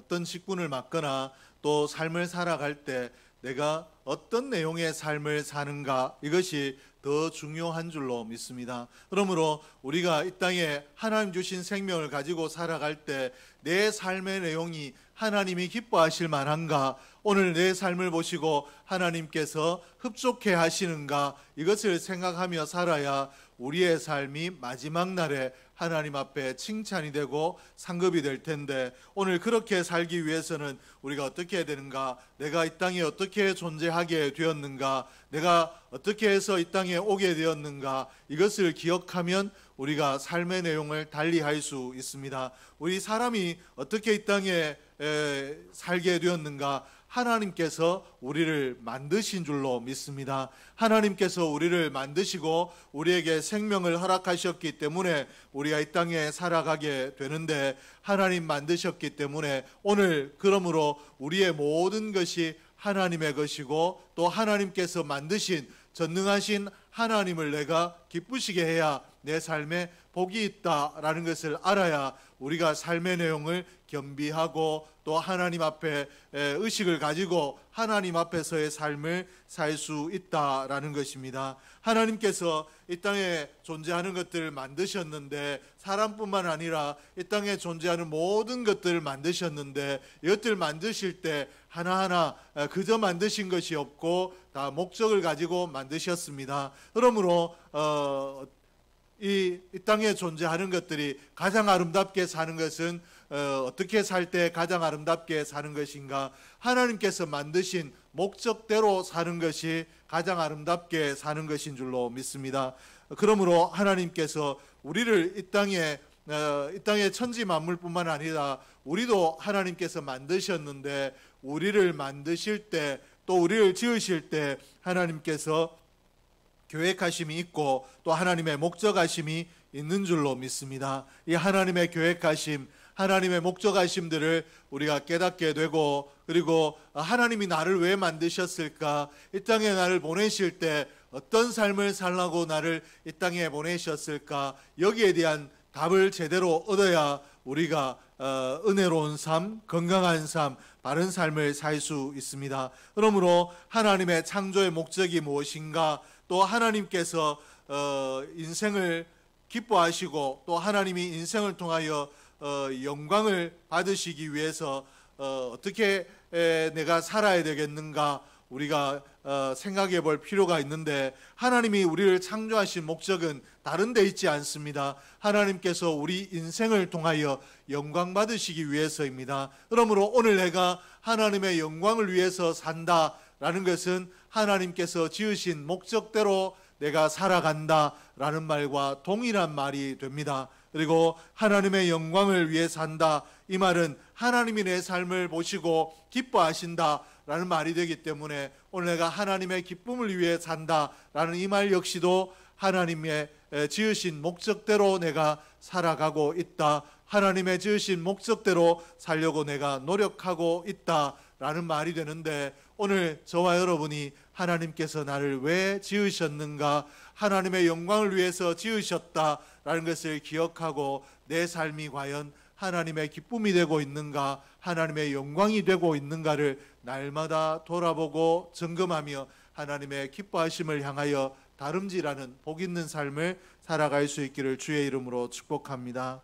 어떤 직분을 맡거나 또 삶을 살아갈 때 내가 어떤 내용의 삶을 사는가, 이것이 더 중요한 줄로 믿습니다. 그러므로 우리가 이 땅에 하나님 주신 생명을 가지고 살아갈 때 내 삶의 내용이 하나님이 기뻐하실 만한가, 오늘 내 삶을 보시고 하나님께서 흡족해 하시는가, 이것을 생각하며 살아야 우리의 삶이 마지막 날에 하나님 앞에 칭찬이 되고 상급이 될 텐데, 오늘 그렇게 살기 위해서는 우리가 어떻게 해야 되는가, 내가 이 땅에 어떻게 존재하게 되었는가, 내가 어떻게 해서 이 땅에 오게 되었는가, 이것을 기억하면 우리가 삶의 내용을 달리할 수 있습니다. 우리 사람이 어떻게 이 땅에 살게 되었는가, 하나님께서 우리를 만드신 줄로 믿습니다. 하나님께서 우리를 만드시고 우리에게 생명을 허락하셨기 때문에 우리가 이 땅에 살아가게 되는데, 하나님 만드셨기 때문에 오늘 그러므로 우리의 모든 것이 하나님의 것이고 또 하나님께서 만드신 전능하신 하나님을 내가 기쁘시게 해야 내 삶에 복이 있다라는 것을 알아야 우리가 삶의 내용을 겸비하고 또 하나님 앞에 의식을 가지고 하나님 앞에서의 삶을 살 수 있다라는 것입니다. 하나님께서 이 땅에 존재하는 것들을 만드셨는데, 사람뿐만 아니라 이 땅에 존재하는 모든 것들을 만드셨는데, 이것들 만드실 때 하나하나 그저 만드신 것이 없고 다 목적을 가지고 만드셨습니다. 그러므로 이 땅에 존재하는 것들이 가장 아름답게 사는 것은 어떻게 살 때 가장 아름답게 사는 것인가, 하나님께서 만드신 목적대로 사는 것이 가장 아름답게 사는 것인 줄로 믿습니다. 그러므로 하나님께서 우리를 이 땅의 천지 만물뿐만 아니라 우리도 하나님께서 만드셨는데, 우리를 만드실 때 또 우리를 지으실 때 하나님께서 계획하심이 있고 또 하나님의 목적하심이 있는 줄로 믿습니다. 이 하나님의 계획하심, 하나님의 목적하심들을 우리가 깨닫게 되고, 그리고 하나님이 나를 왜 만드셨을까, 이 땅에 나를 보내실 때 어떤 삶을 살라고 나를 이 땅에 보내셨을까, 여기에 대한 답을 제대로 얻어야 우리가 은혜로운 삶, 건강한 삶, 바른 삶을 살 수 있습니다. 그러므로 하나님의 창조의 목적이 무엇인가, 또 하나님께서 인생을 기뻐하시고 또 하나님이 인생을 통하여 영광을 받으시기 위해서 어떻게 내가 살아야 되겠는가, 우리가 생각해 볼 필요가 있는데, 하나님이 우리를 창조하신 목적은 다른 데 있지 않습니다. 하나님께서 우리 인생을 통하여 영광 받으시기 위해서입니다. 그러므로 오늘 내가 하나님의 영광을 위해서 산다라는 것은 하나님께서 지으신 목적대로 내가 살아간다라는 말과 동일한 말이 됩니다. 그리고 하나님의 영광을 위해 산다, 이 말은 하나님이 내 삶을 보시고 기뻐하신다라는 말이 되기 때문에 오늘 내가 하나님의 기쁨을 위해 산다라는 이 말 역시도 하나님의 지으신 목적대로 내가 살아가고 있다, 하나님의 지으신 목적대로 살려고 내가 노력하고 있다라는 말이 되는데, 오늘 저와 여러분이 하나님께서 나를 왜 지으셨는가, 하나님의 영광을 위해서 지으셨다라는 것을 기억하고 내 삶이 과연 하나님의 기쁨이 되고 있는가, 하나님의 영광이 되고 있는가를 날마다 돌아보고 점검하며 하나님의 기뻐하심을 향하여 다름질하는 복 있는 삶을 살아갈 수 있기를 주의 이름으로 축복합니다.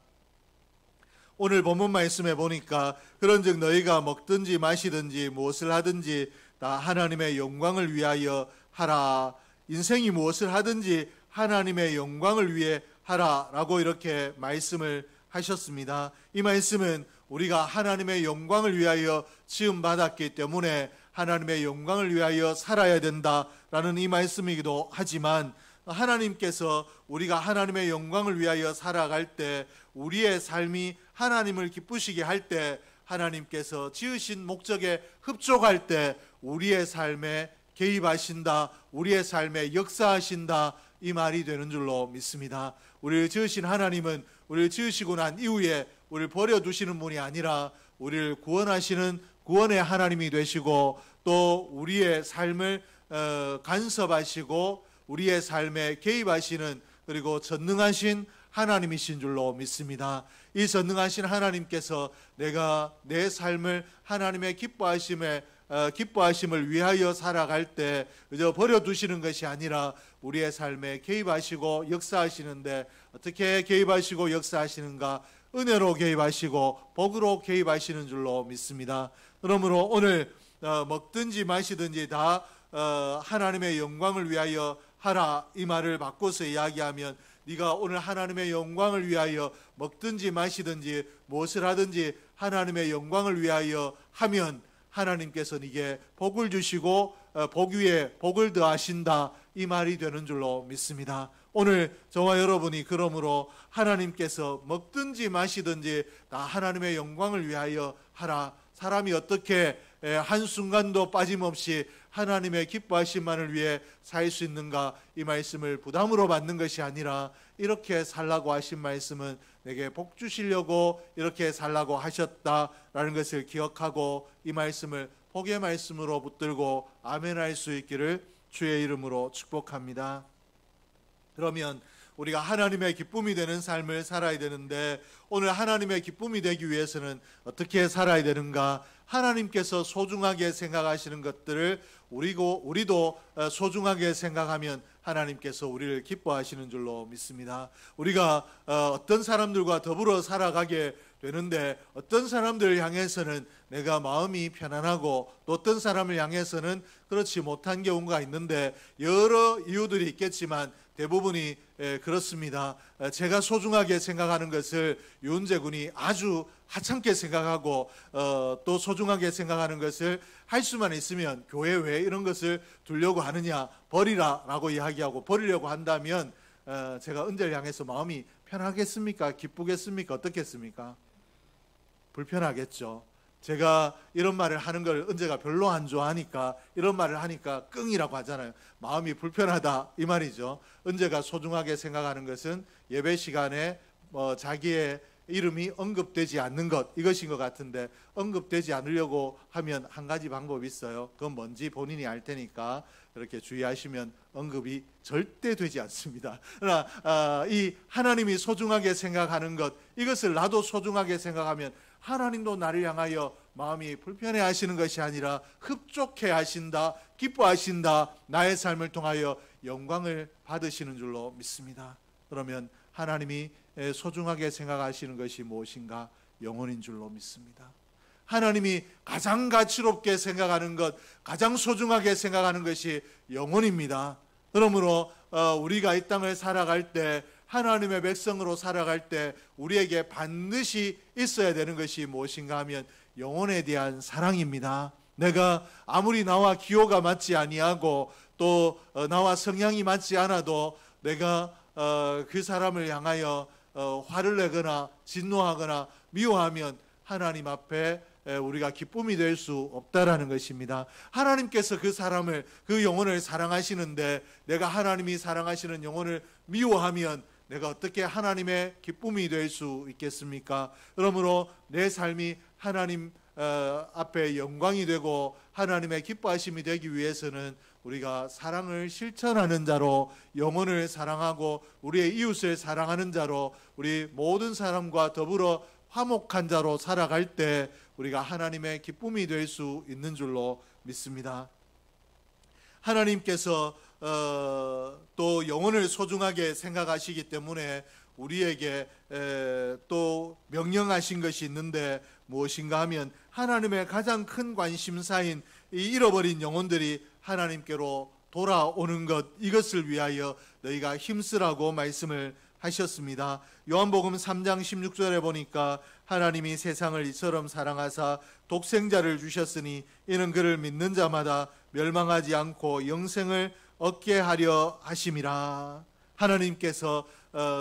오늘 본문 말씀에 보니까 그런즉 너희가 먹든지 마시든지 무엇을 하든지 다 하나님의 영광을 위하여 하라. 인생이 무엇을 하든지 하나님의 영광을 위해 하라라고 이렇게 말씀을 하셨습니다. 이 말씀은 우리가 하나님의 영광을 위하여 지음받았기 때문에 하나님의 영광을 위하여 살아야 된다라는 이 말씀이기도 하지만, 하나님께서 우리가 하나님의 영광을 위하여 살아갈 때, 우리의 삶이 하나님을 기쁘시게 할 때, 하나님께서 지으신 목적에 흡족할 때 우리의 삶에 개입하신다, 우리의 삶에 역사하신다, 이 말이 되는 줄로 믿습니다. 우리를 지으신 하나님은 우리를 지으시고 난 이후에 우리를 버려두시는 분이 아니라 우리를 구원하시는 구원의 하나님이 되시고, 또 우리의 삶을 간섭하시고 우리의 삶에 개입하시는, 그리고 전능하신 하나님이신 줄로 믿습니다. 이 전능하신 하나님께서 내가 내 삶을 하나님의 기뻐하심을 위하여 살아갈 때 그저 버려두시는 것이 아니라 우리의 삶에 개입하시고 역사하시는데, 어떻게 개입하시고 역사하시는가? 은혜로 개입하시고 복으로 개입하시는 줄로 믿습니다. 그러므로 오늘 먹든지 마시든지 다 하나님의 영광을 위하여 하라, 이 말을 바꿔서 이야기하면, 네가 오늘 하나님의 영광을 위하여 먹든지 마시든지 무엇을 하든지 하나님의 영광을 위하여 하면 하나님께서 네게 복을 주시고 복 위에 복을 더하신다, 이 말이 되는 줄로 믿습니다. 오늘 저와 여러분이 그러므로 하나님께서 먹든지 마시든지 다 하나님의 영광을 위하여 하라, 사람이 어떻게 한순간도 빠짐없이 하나님의 기뻐하심만을 위해 살 수 있는가, 이 말씀을 부담으로 받는 것이 아니라 이렇게 살라고 하신 말씀은 내게 복 주시려고 이렇게 살라고 하셨다라는 것을 기억하고 이 말씀을 복의 말씀으로 붙들고 아멘할 수 있기를 주의 이름으로 축복합니다. 그러면 우리가 하나님의 기쁨이 되는 삶을 살아야 되는데, 오늘 하나님의 기쁨이 되기 위해서는 어떻게 살아야 되는가? 하나님께서 소중하게 생각하시는 것들을 우리도 소중하게 생각하면 하나님께서 우리를 기뻐하시는 줄로 믿습니다. 우리가 어떤 사람들과 더불어 살아가게 되는데, 어떤 사람들을 향해서는 내가 마음이 편안하고 또 어떤 사람을 향해서는 그렇지 못한 경우가 있는데, 여러 이유들이 있겠지만 대부분이 그렇습니다. 제가 소중하게 생각하는 것을 유은재 군이 아주 하찮게 생각하고 또 소중하게 생각하는 것을 할 수만 있으면 교회 왜 이런 것을 두려고 하느냐, 버리라 라고 이야기하고, 버리려고 한다면 제가 은재를 향해서 마음이 편하겠습니까? 기쁘겠습니까? 어떻겠습니까? 불편하겠죠. 제가 이런 말을 하는 걸 은재가 별로 안 좋아하니까 이런 말을 하니까 끙이라고 하잖아요. 마음이 불편하다, 이 말이죠. 은재가 소중하게 생각하는 것은 예배 시간에 자기의 이름이 언급되지 않는 것, 이것인 것 같은데, 언급되지 않으려고 하면 한 가지 방법이 있어요. 그건 뭔지 본인이 알 테니까 그렇게 주의하시면 언급이 절대 되지 않습니다. 그러나 이 하나님이 소중하게 생각하는 것, 이것을 나도 소중하게 생각하면 하나님도 나를 향하여 마음이 불편해 하시는 것이 아니라 흡족해 하신다, 기뻐하신다, 나의 삶을 통하여 영광을 받으시는 줄로 믿습니다. 그러면 하나님이 소중하게 생각하시는 것이 무엇인가? 영혼인 줄로 믿습니다. 하나님이 가장 가치롭게 생각하는 것, 가장 소중하게 생각하는 것이 영혼입니다. 그러므로 우리가 이 땅을 살아갈 때, 하나님의 백성으로 살아갈 때 우리에게 반드시 있어야 되는 것이 무엇인가 하면 영혼에 대한 사랑입니다. 내가 아무리 나와 기호가 맞지 아니하고 또 나와 성향이 맞지 않아도 내가 그 사람을 향하여 화를 내거나 진노하거나 미워하면 하나님 앞에 우리가 기쁨이 될 수 없다라는 것입니다. 하나님께서 그 사람을, 그 영혼을 사랑하시는데 내가 하나님이 사랑하시는 영혼을 미워하면 내가 어떻게 하나님의 기쁨이 될 수 있겠습니까? 그러므로 내 삶이 하나님 앞에 영광이 되고 하나님의 기뻐하심이 되기 위해서는 우리가 사랑을 실천하는 자로, 영혼을 사랑하고 우리의 이웃을 사랑하는 자로, 우리 모든 사람과 더불어 화목한 자로 살아갈 때 우리가 하나님의 기쁨이 될 수 있는 줄로 믿습니다. 하나님께서 또 영혼을 소중하게 생각하시기 때문에 우리에게 또 명령하신 것이 있는데 무엇인가 하면, 하나님의 가장 큰 관심사인 이 잃어버린 영혼들이 하나님께로 돌아오는 것, 이것을 위하여 너희가 힘쓰라고 말씀을 하셨습니다. 요한복음 3장 16절에 보니까 하나님이 세상을 이처럼 사랑하사 독생자를 주셨으니 이는 그를 믿는 자마다 멸망하지 않고 영생을 얻게 하려 하심이라. 하나님께서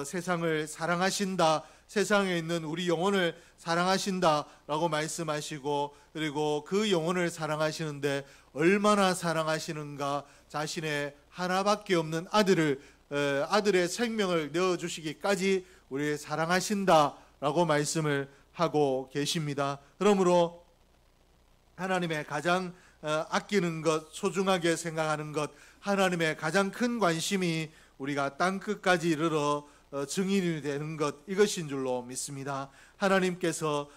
세상을 사랑하신다, 세상에 있는 우리 영혼을 사랑하신다라고 말씀하시고, 그리고 그 영혼을 사랑하시는데 얼마나 사랑하시는가, 자신의 하나밖에 없는 아들의 생명을 내어주시기까지 우리를 사랑하신다라고 말씀을 하고 계십니다. 그러므로 하나님의 가장 아끼는 것, 소중하게 생각하는 것, 하나님의 가장 큰 관심이 우리가 땅끝까지 이르러 증인이 되는 것, 이것인 줄로 믿습니다. 하나님께서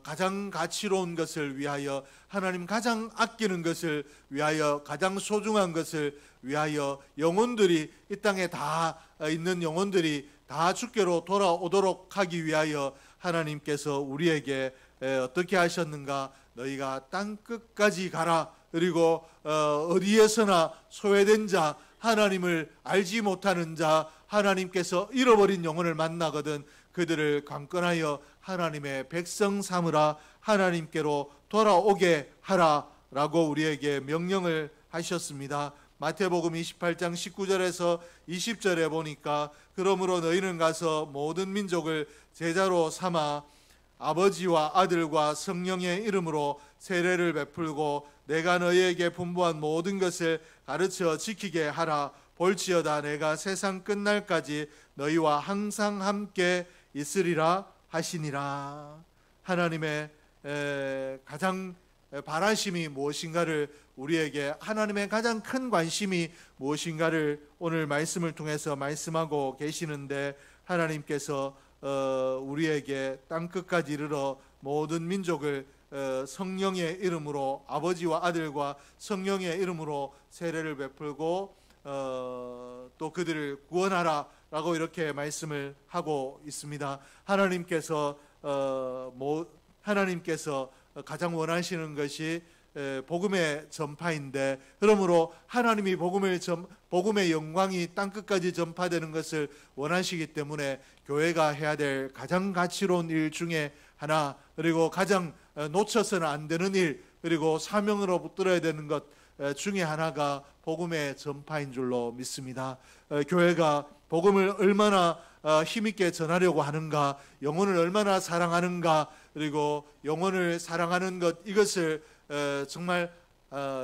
가장 가치로운 것을 위하여, 하나님 가장 아끼는 것을 위하여, 가장 소중한 것을 위하여 영혼들이, 이 땅에 다 있는 영혼들이 다 주께로 돌아오도록 하기 위하여 하나님께서 우리에게 어떻게 하셨는가? 너희가 땅 끝까지 가라. 그리고 어디에서나 소외된 자, 하나님을 알지 못하는 자, 하나님께서 잃어버린 영혼을 만나거든 그들을 강권하여 하나님의 백성 삼으라, 하나님께로 돌아오게 하라 라고 우리에게 명령을 하셨습니다. 마태복음 28장 19절에서 20절에 보니까 그러므로 너희는 가서 모든 민족을 제자로 삼아 아버지와 아들과 성령의 이름으로 세례를 베풀고 내가 너희에게 분부한 모든 것을 가르쳐 지키게 하라. 볼지어다 내가 세상 끝날까지 너희와 항상 함께 있으리라 하시니라. 하나님의 가장 바라심이 무엇인가를, 우리에게 하나님의 가장 큰 관심이 무엇인가를 오늘 말씀을 통해서 말씀하고 계시는데, 하나님께서 우리에게 땅끝까지 이르러 모든 민족을 성령의 이름으로, 아버지와 아들과 성령의 이름으로 세례를 베풀고 또 그들을 구원하라 라고 이렇게 말씀을 하고 있습니다. 하나님께서 가장 원하시는 것이 복음의 전파인데, 그러므로 하나님이 복음의 영광이 땅끝까지 전파되는 것을 원하시기 때문에 교회가 해야 될 가장 가치로운 일 중에 하나, 그리고 가장 놓쳐서는 안 되는 일, 그리고 사명으로 붙들어야 되는 것 중에 하나가 복음의 전파인 줄로 믿습니다. 교회가 복음을 얼마나 힘있게 전하려고 하는가, 영혼을 얼마나 사랑하는가, 그리고 영혼을 사랑하는 것, 이것을 정말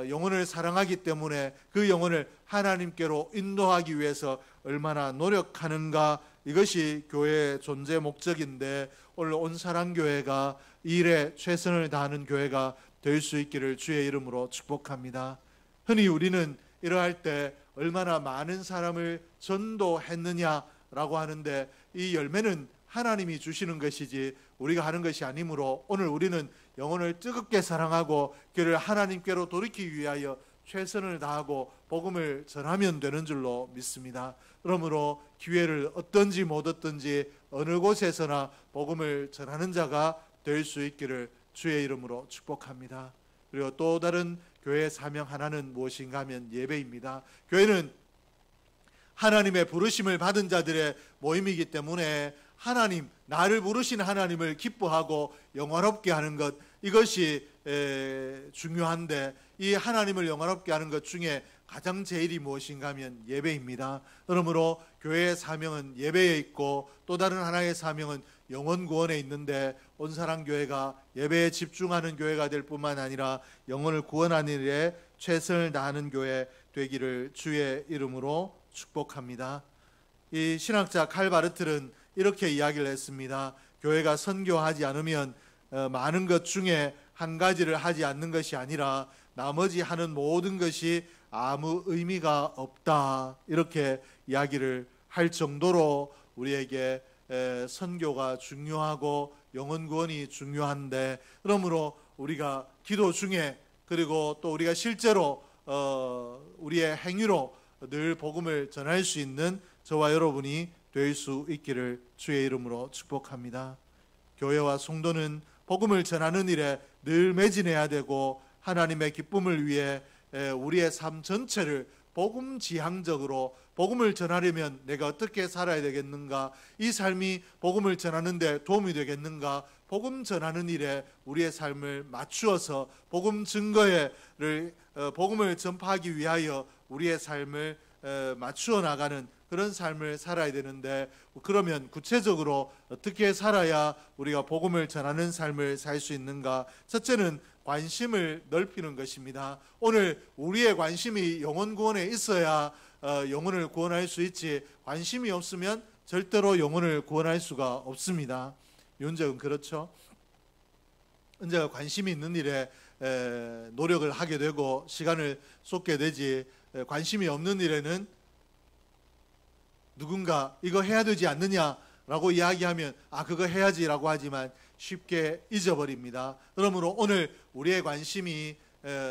영혼을 사랑하기 때문에 그 영혼을 하나님께로 인도하기 위해서 얼마나 노력하는가, 이것이 교회의 존재 목적인데, 오늘 온사랑교회가 이 일에 최선을 다하는 교회가 될 수 있기를 주의 이름으로 축복합니다. 흔히 우리는 이러할 때 얼마나 많은 사람을 전도했느냐라고 하는데, 이 열매는 하나님이 주시는 것이지 우리가 하는 것이 아니므로, 오늘 우리는 영혼을 뜨겁게 사랑하고 그를 하나님께로 돌이키기 위하여 최선을 다하고 복음을 전하면 되는 줄로 믿습니다. 그러므로 기회를 얻든지 못 얻든지 어느 곳에서나 복음을 전하는 자가 될 수 있기를 주의 이름으로 축복합니다. 그리고 또 다른 교회의 사명 하나는 무엇인가 하면 예배입니다. 교회는 하나님의 부르심을 받은 자들의 모임이기 때문에 하나님, 나를 부르신 하나님을 기뻐하고 영화롭게 하는 것, 이것이 중요한데, 이 하나님을 영화롭게 하는 것 중에 가장 제일이 무엇인가 하면 예배입니다. 그러므로 교회의 사명은 예배에 있고 또 다른 하나의 사명은 영혼 구원에 있는데, 온사랑교회가 예배에 집중하는 교회가 될 뿐만 아니라 영혼을 구원하는 일에 최선을 다하는 교회 되기를 주의 이름으로 축복합니다. 이 신학자 칼 바르틀은 이렇게 이야기를 했습니다. 교회가 선교하지 않으면 많은 것 중에 한 가지를 하지 않는 것이 아니라 나머지 하는 모든 것이 아무 의미가 없다, 이렇게 이야기를 할 정도로 우리에게 선교가 중요하고 영혼 구원이 중요한데, 그러므로 우리가 기도 중에, 그리고 또 우리가 실제로 우리의 행위로 늘 복음을 전할 수 있는 저와 여러분이 될 수 있기를 주의 이름으로 축복합니다. 교회와 성도는 복음을 전하는 일에 늘 매진해야 되고, 하나님의 기쁨을 위해 우리의 삶 전체를 복음 지향적으로, 복음을 전하려면 내가 어떻게 살아야 되겠는가, 이 삶이 복음을 전하는데 도움이 되겠는가, 복음 전하는 일에 우리의 삶을 맞추어서 복음 증거를 복음을 전파하기 위하여 우리의 삶을 맞추어 나가는 그런 삶을 살아야 되는데, 그러면 구체적으로 어떻게 살아야 우리가 복음을 전하는 삶을 살 수 있는가? 첫째는 관심을 넓히는 것입니다. 오늘 우리의 관심이 영혼 구원에 있어야 영혼을 구원할 수 있지, 관심이 없으면 절대로 영혼을 구원할 수가 없습니다. 윤정은 그렇죠? 은재가 관심이 있는 일에 노력을 하게 되고 시간을 쏟게 되지, 관심이 없는 일에는 누군가 이거 해야 되지 않느냐라고 이야기하면 그거 해야지라고 하지만 쉽게 잊어버립니다. 그러므로 오늘 우리의 관심이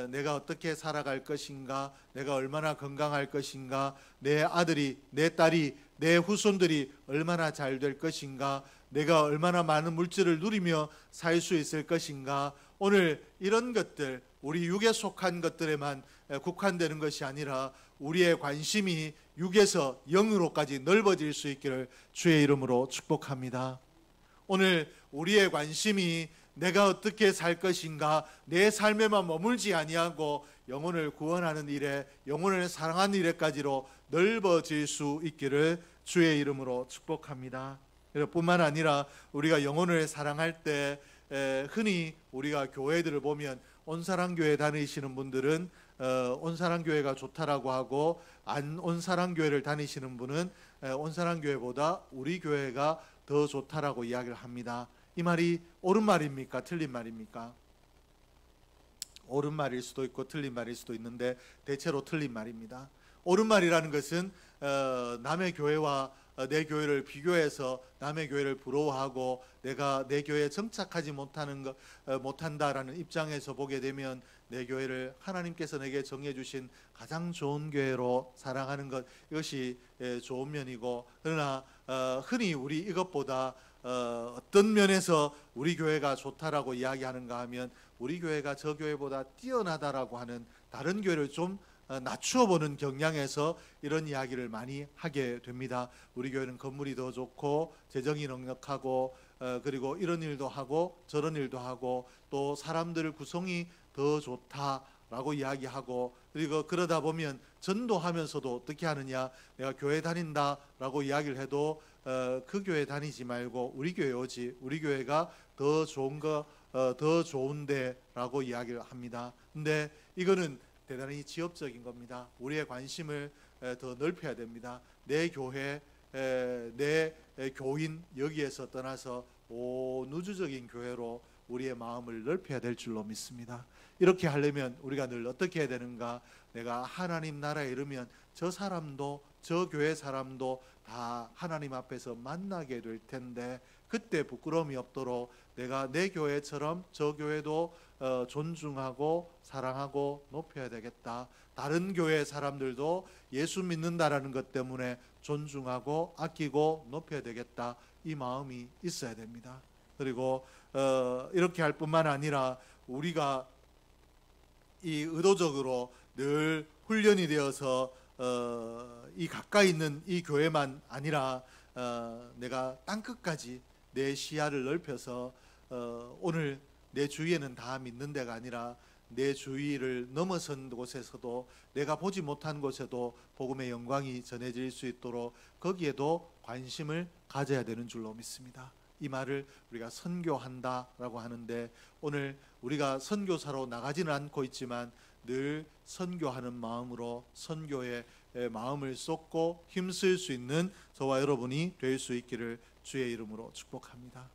내가 어떻게 살아갈 것인가, 내가 얼마나 건강할 것인가, 내 아들이, 내 딸이, 내 후손들이 얼마나 잘 될 것인가, 내가 얼마나 많은 물질을 누리며 살 수 있을 것인가. 오늘 이런 것들, 우리 육에 속한 것들에만 국한되는 것이 아니라 우리의 관심이 육에서 영으로까지 넓어질 수 있기를 주의 이름으로 축복합니다. 오늘 우리의 관심이 내가 어떻게 살 것인가, 내 삶에만 머물지 아니하고 영혼을 구원하는 일에, 영혼을 사랑하는 일에까지로 넓어질 수 있기를 주의 이름으로 축복합니다. 뿐만 아니라 우리가 영혼을 사랑할 때 흔히 우리가 교회들을 보면 온사랑교회 다니시는 분들은 온사랑교회가 좋다라고 하고, 안 온사랑교회를 다니시는 분은 온사랑교회보다 우리 교회가 더 좋다라고 이야기를 합니다. 이 말이 옳은 말입니까? 틀린 말입니까? 옳은 말일 수도 있고 틀린 말일 수도 있는데 대체로 틀린 말입니다. 옳은 말이라는 것은 남의 교회와 내 교회를 비교해서 남의 교회를 부러워하고 내가 내 교회에 정착하지 못한다라는 입장에서 보게 되면 내 교회를 하나님께서 내게 정해 주신 가장 좋은 교회로 사랑하는 것, 이것이 좋은 면이고, 그러나 흔히 우리 이것보다 어떤 면에서 우리 교회가 좋다라고 이야기하는가 하면 우리 교회가 저 교회보다 뛰어나다라고 하는 다른 교회를 좀 낮추어 보는 경향에서 이런 이야기를 많이 하게 됩니다. 우리 교회는 건물이 더 좋고 재정이 넉넉하고 그리고 이런 일도 하고 저런 일도 하고 또 사람들 구성이 더 좋다라고 이야기하고, 그리고 그러다 보면 전도하면서도 어떻게 하느냐, 내가 교회 다닌다라고 이야기를 해도 그 교회 다니지 말고 우리 교회 오지, 우리 교회가 더 좋은 거, 더 좋은데라고 이야기를 합니다. 근데 이거는 대단히 지엽적인 겁니다. 우리의 관심을 더 넓혀야 됩니다. 내 교회, 내 교인 여기에서 떠나서 온 우주적인 교회로 우리의 마음을 넓혀야 될 줄로 믿습니다. 이렇게 하려면 우리가 늘 어떻게 해야 되는가? 내가 하나님 나라에 이르면 저 사람도 저 교회 사람도 다 하나님 앞에서 만나게 될 텐데 그때 부끄러움이 없도록 내가 내 교회처럼 저 교회도 존중하고 사랑하고 높여야 되겠다. 다른 교회 사람들도 예수 믿는다라는 것 때문에 존중하고 아끼고 높여야 되겠다. 이 마음이 있어야 됩니다. 그리고 이렇게 할 뿐만 아니라 우리가 이 의도적으로 늘 훈련이 되어서 이 가까이 있는 이 교회만 아니라 내가 땅끝까지 내 시야를 넓혀서 오늘 내 주위에는 다 믿는 데가 아니라 내 주위를 넘어선 곳에서도 내가 보지 못한 곳에도 복음의 영광이 전해질 수 있도록 거기에도 관심을 가져야 되는 줄로 믿습니다. 이 말을 우리가 선교한다라고 하는데 오늘 우리가 선교사로 나가지는 않고 있지만 늘 선교하는 마음으로 선교에 마음을 쏟고 힘쓸 수 있는 저와 여러분이 될 수 있기를 주의 이름으로 축복합니다.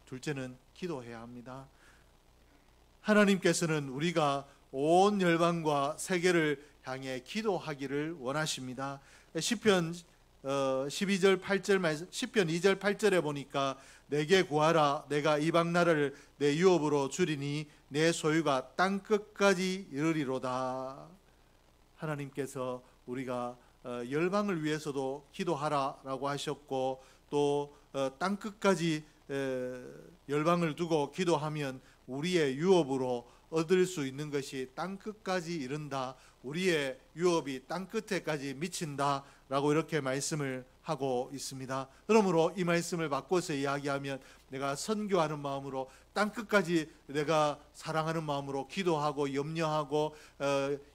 둘째는 기도해야 합니다. 하나님께서는 우리가 온 열방과 세계를 향해 기도하기를 원하십니다. 시편 12절 8절 말씀, 시편 2절 8절에 보니까 내게 구하라 내가 이방 나라를 내 유업으로 주리니 내 소유가 땅 끝까지 이르리로다. 하나님께서 우리가 열방을 위해서도 기도하라라고 하셨고 또 땅 끝까지 열방을 두고 기도하면 우리의 유업으로 얻을 수 있는 것이 땅 끝까지 이른다. 우리의 유업이 땅 끝에까지 미친다 라고 이렇게 말씀을 하고 있습니다. 그러므로 이 말씀을 바꿔서 이야기하면 내가 선교하는 마음으로 땅 끝까지 내가 사랑하는 마음으로 기도하고 염려하고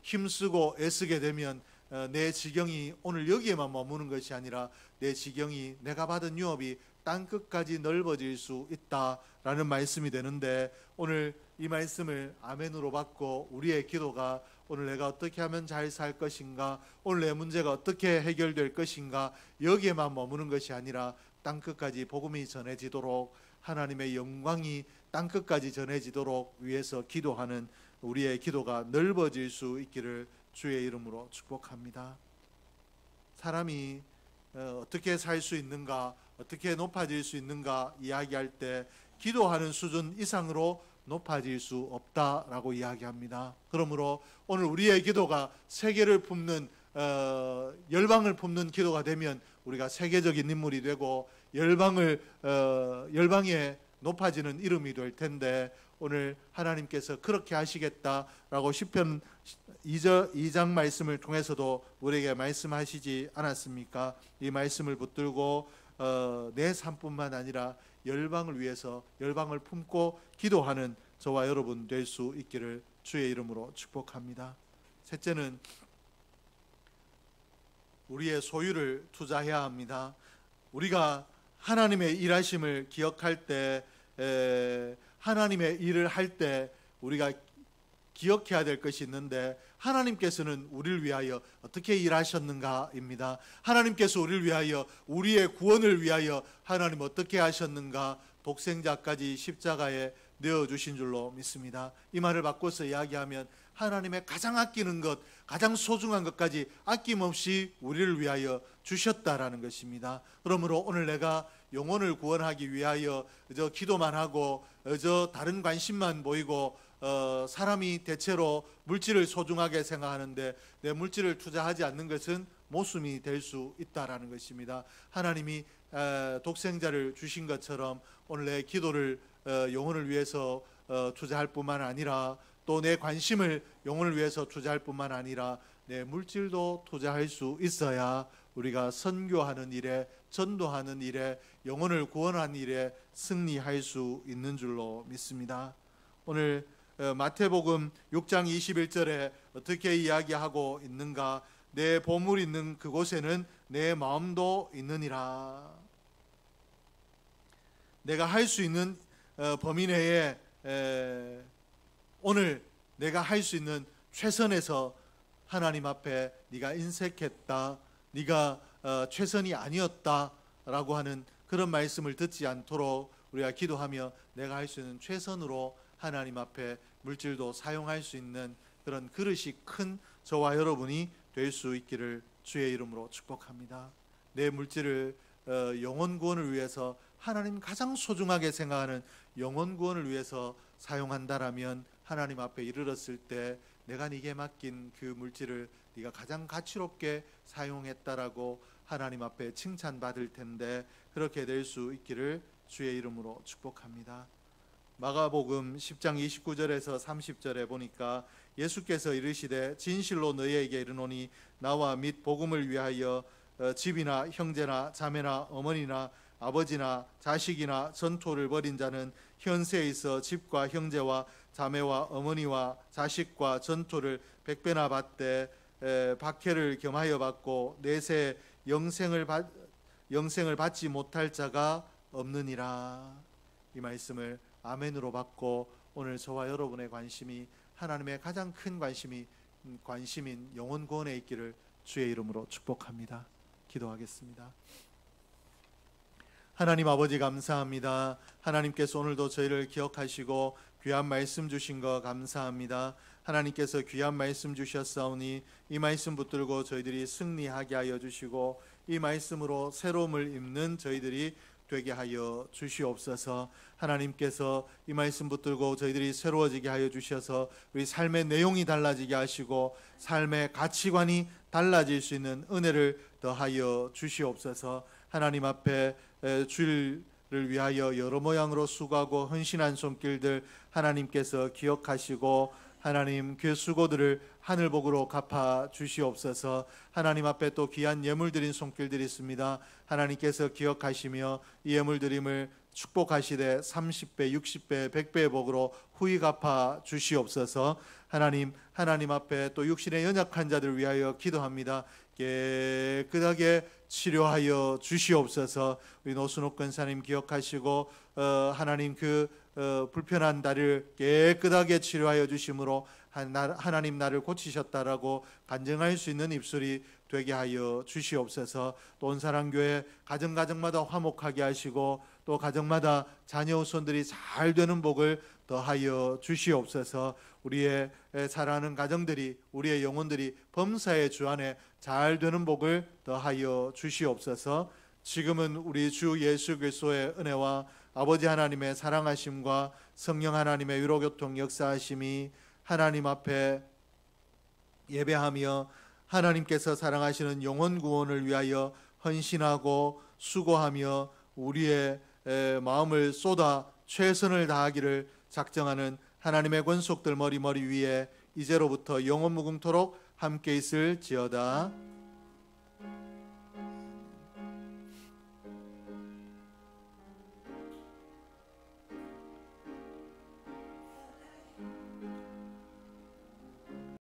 힘쓰고 애쓰게 되면 내 지경이 오늘 여기에만 머무는 것이 아니라 내 지경이 내가 받은 유업이 땅 끝까지 넓어질 수 있다라는 말씀이 되는데 오늘 이 말씀을 아멘으로 받고 우리의 기도가 오늘 내가 어떻게 하면 잘 살 것인가, 오늘 내 문제가 어떻게 해결될 것인가 여기에만 머무는 것이 아니라 땅 끝까지 복음이 전해지도록 하나님의 영광이 땅 끝까지 전해지도록 위해서 기도하는 우리의 기도가 넓어질 수 있기를 주의 이름으로 축복합니다. 사람이 어떻게 살 수 있는가, 어떻게 높아질 수 있는가 이야기할 때 기도하는 수준 이상으로 높아질 수 없다라고 이야기합니다. 그러므로 오늘 우리의 기도가 세계를 품는 열방을 품는 기도가 되면 우리가 세계적인 인물이 되고 열방에 높아지는 이름이 될 텐데, 오늘 하나님께서 그렇게 하시겠다라고 시편 2장 말씀을 통해서도 우리에게 말씀하시지 않았습니까? 이 말씀을 붙들고 내 삶뿐만 아니라 열방을 위해서 열방을 품고 기도하는 저와 여러분 될 수 있기를 주의 이름으로 축복합니다. 셋째는 우리의 소유를 투자해야 합니다. 우리가 하나님의 일하심을 기억할 때, 하나님의 일을 할 때 우리가 기억해야 될 것이 있는데, 하나님께서는 우리를 위하여 어떻게 일하셨는가입니다. 하나님께서 우리를 위하여, 우리의 구원을 위하여 하나님 어떻게 하셨는가, 독생자까지 십자가에 내어주신 줄로 믿습니다. 이 말을 바꿔서 이야기하면 하나님의 가장 아끼는 것, 가장 소중한 것까지 아낌없이 우리를 위하여 주셨다라는 것입니다. 그러므로 오늘 내가 영혼을 구원하기 위하여 기도만 하고 다른 관심만 보이고 사람이 대체로 물질을 소중하게 생각하는데 내 물질을 투자하지 않는 것은 모순이 될 수 있다라는 것입니다. 하나님이 독생자를 주신 것처럼 오늘 내 기도를 영혼을 위해서 투자할 뿐만 아니라, 또 내 관심을 영혼을 위해서 투자할 뿐만 아니라 내 물질도 투자할 수 있어야 우리가 선교하는 일에, 전도하는 일에, 영혼을 구원하는 일에 승리할 수 있는 줄로 믿습니다. 오늘 마태복음 6장 21절에 어떻게 이야기하고 있는가? 내 보물 있는 그곳에는 내 마음도 있느니라. 내가 할 수 있는 범위 내에 오늘 내가 할 수 있는 최선에서 하나님 앞에 네가 인색했다, 네가 최선이 아니었다라고 하는 그런 말씀을 듣지 않도록 우리가 기도하며 내가 할 수 있는 최선으로 하나님 앞에 물질도 사용할 수 있는 그런 그릇이 큰 저와 여러분이 될 수 있기를 주의 이름으로 축복합니다. 내 물질을 영혼 구원을 위해서, 하나님 가장 소중하게 생각하는 영혼 구원을 위해서 사용한다라면 하나님 앞에 이르렀을 때 내가 네게 맡긴 그 물질을 네가 가장 가치롭게 사용했다라고 하나님 앞에 칭찬받을 텐데, 그렇게 될 수 있기를 주의 이름으로 축복합니다. 마가복음 10장 29절에서 30절에 보니까 예수께서 이르시되 진실로 너희에게 이르노니 나와 및 복음을 위하여 집이나 형제나 자매나 어머니나 아버지나 자식이나 전토를 벌인 자는 현세에 있어 집과 형제와 자매와 어머니와 자식과 전토를 100배나 받되 박해를 겸하여 받고 내세 영생을 받지 못할 자가 없느니라. 이 말씀을 아멘으로 받고 오늘 저와 여러분의 관심이, 하나님의 가장 큰 관심인 영혼 구원에 있기를 주의 이름으로 축복합니다. 기도하겠습니다. 하나님 아버지 감사합니다. 하나님께서 오늘도 저희를 기억하시고 귀한 말씀 주신 거 감사합니다. 하나님께서 귀한 말씀 주셨사오니 이 말씀 붙들고 저희들이 승리하게 하여 주시고 이 말씀으로 새로움을 입는 저희들이 되게 하여 주시옵소서. 하나님께서 이 말씀 붙들고 저희들이 새로워지게 하여 주셔서 우리 삶의 내용이 달라지게 하시고 삶의 가치관이 달라질 수 있는 은혜를 더하여 주시옵소서. 하나님 앞에 주를 위하여 여러 모양으로 수고하고 헌신한 손길들 하나님께서 기억하시고 하나님 그 수고들을 하늘복으로 갚아 주시옵소서. 하나님 앞에 또 귀한 예물 드린 손길들이 있습니다. 하나님께서 기억하시며 이 예물 드림을 축복하시되 30배, 60배, 100배의 복으로 후히 갚아 주시옵소서. 하나님 앞에 또 육신의 연약한 자들을 위하여 기도합니다. 깨끗하게 치료하여 주시옵소서. 우리 노순옥 권사님 기억하시고 하나님 그 불편한 다리를 깨끗하게 치료하여 주심으로 하나님 나를 고치셨다라고 간증할 수 있는 입술이 되게 하여 주시옵소서. 또 온사랑교회 가정마다 화목하게 하시고 또 가정마다 자녀 후손들이 잘 되는 복을 더하여 주시옵소서. 우리의 사랑하는 가정들이, 우리의 영혼들이 범사의 주 안에 잘 되는 복을 더하여 주시옵소서. 지금은 우리 주 예수 그리스도의 은혜와 아버지 하나님의 사랑하심과 성령 하나님의 위로교통 역사하심이 하나님 앞에 예배하며 하나님께서 사랑하시는 영혼 구원을 위하여 헌신하고 수고하며 우리의 마음을 쏟아 최선을 다하기를 작정하는 하나님의 권속들 머리 위에 이제로부터 영원 무궁토록 함께 있을지어다.